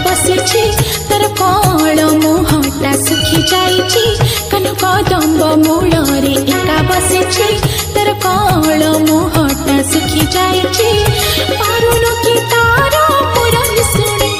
बसिछि तर कण मुहटा सुखी जाइछि कान्ह कदम्ब मूलरे एका बसिछि तर कण मुहटा सुखी जाइछि पारुनु कि तार पुरन सुने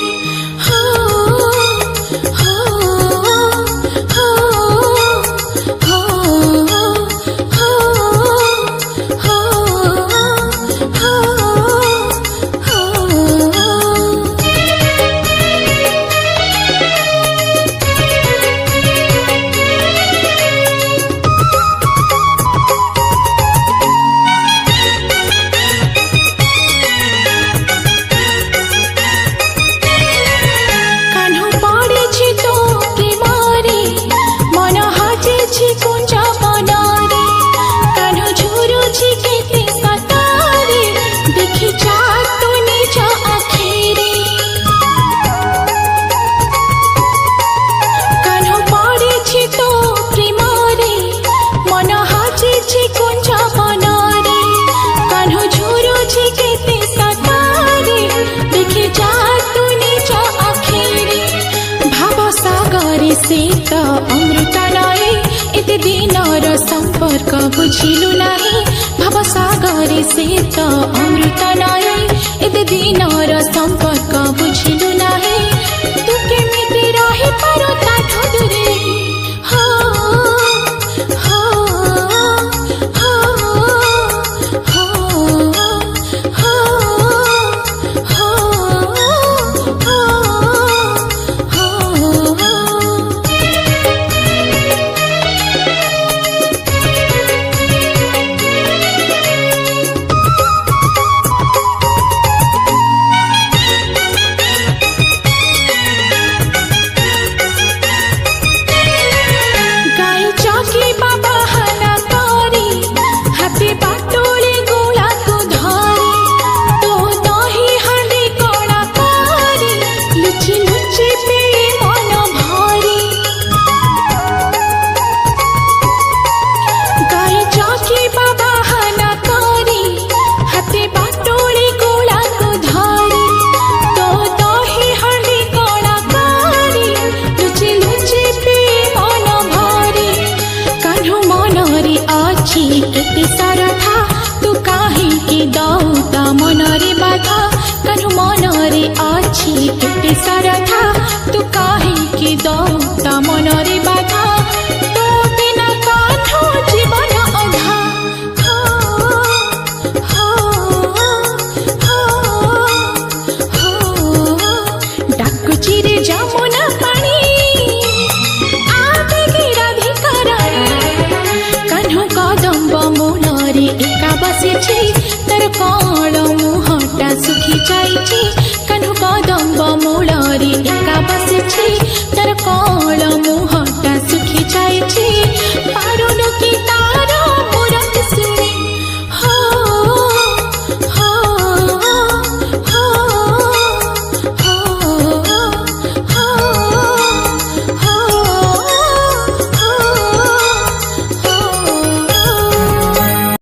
सीत अमृत नए एते दिनर संपर्क बुझिलु नाही भवसागरे सीत अमृत नए एते दिनर संपर्क बुझिलु नाही तू केमिति रहि पारो ताठो दूरे हो हो हो हो केते सरथा तू काहेकि दौता मनरे बाधा कान्ह मनरे अछि केते सरथा